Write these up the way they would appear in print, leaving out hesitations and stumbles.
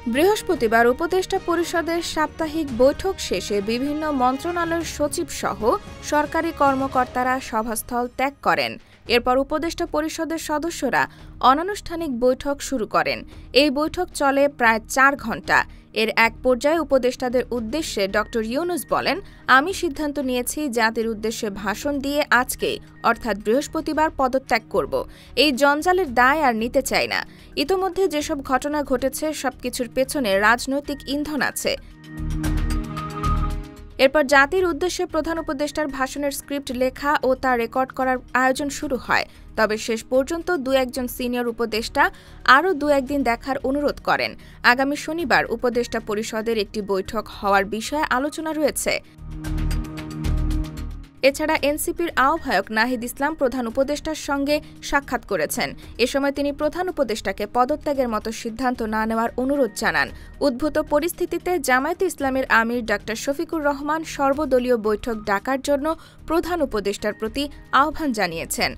বৃহস্পতিবার উপদেষ্টা পরিষদের সাপ্তাহিক বৈঠক শেষে বিভিন্ন মন্ত্রণালয়ের সচিব সহ সরকারি কর্মকর্তারা সভাস্থল ত্যাগ করেন। এরপর উপদেষ্টা পরিষদের সদস্যরা অনানুষ্ঠানিক বৈঠক শুরু করেন। এই বৈঠক চলে প্রায় ৪ ঘণ্টা। এর এক পর্যায়ে উপদেষ্টাদের উদ্দেশ্যে ড. ইউনূস বলেন, আমি সিদ্ধান্ত নিয়েছি জাতির উদ্দেশ্যে ভাষণ দিয়ে আজকেই অর্থাৎ বৃহস্পতিবার পদত্যাগ করব। এই জঞ্জালের দায় আর নিতে চাই না। ইতোমধ্যে যেসব ঘটনা ঘটেছে সবকিছুর পেছনে রাজনৈতিক ইন্ধন আছে। এরপর জাতির উদ্দেশ্যে প্রধান উপদেষ্টার ভাষণের স্ক্রিপ্ট লেখা ও তা রেকর্ড করার আয়োজন শুরু হয়। তবে শেষ পর্যন্ত দু-একজন সিনিয়র উপদেষ্টা আরও দু-একদিন দেখার অনুরোধ করেন। আগামী শনিবার উপদেষ্টা পরিষদের একটি বৈঠক হওয়ার বিষয়ে আলোচনা রয়েছে। এছাড়া এনসিপির আহ্বায়ক নাহিদ ইসলাম প্রধান উপদেষ্টার সঙ্গে সাক্ষাৎ করেছেন। এ সময় তিনি প্রধান উপদেষ্টাকে পদত্যাগের মতো সিদ্ধান্ত না নেওয়ার অনুরোধ জানান। উদ্ভূত পরিস্থিতিতে জামায়াতে ইসলামের আমির ডা. শফিকুর রহমান সর্বদলীয় বৈঠক ডাকার জন্য প্রধান উপদেষ্টার প্রতি আহ্বান জানিয়েছেন।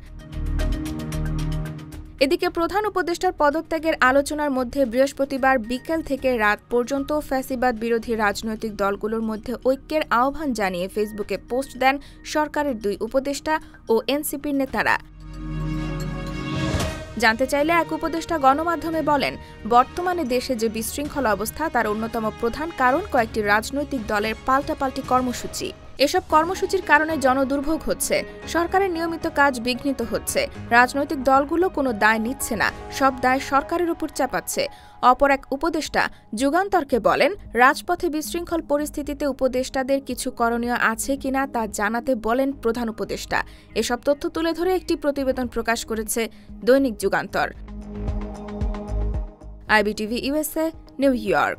এদিকে প্রধান উপদেষ্টার পদত্যাগের আলোচনার মধ্যে বৃহস্পতিবার বিকেল থেকে রাত পর্যন্ত ফ্যাসিবাদ বিরোধী রাজনৈতিক দলগুলোর মধ্যে ঐক্যের আহ্বান জানিয়ে ফেসবুকে পোস্ট দেন সরকারের ২ উপদেষ্টা ও এনসিপির নেতারা। জানতে চাইলে এক উপদেষ্টা গণমাধ্যমে বলেন, বর্তমানে দেশে যে বিশৃঙ্খল অবস্থা তার অন্যতম প্রধান কারণ কয়েকটি রাজনৈতিক দলের পাল্টাপাল্টি কর্মসূচি। এসব কর্মসূচির কারণে জনদুর্ভোগ হচ্ছে, সরকারের নিয়মিত কাজ বিঘ্নিত হচ্ছে। রাজনৈতিক দলগুলো কোনো দায় নিচ্ছে না, সব দায় সরকারের উপর চাপাচ্ছে। অপর এক উপদেষ্টা যুগান্তরকে বলেন, রাজপথে বিশৃঙ্খল পরিস্থিতিতে উপদেষ্টাদের কিছু করণীয় আছে কিনা তা জানাতে বলেন প্রধান উপদেষ্টা। এসব তথ্য তুলে ধরে একটি প্রতিবেদন প্রকাশ করেছে দৈনিক Jugantor. IBTV USA, New York.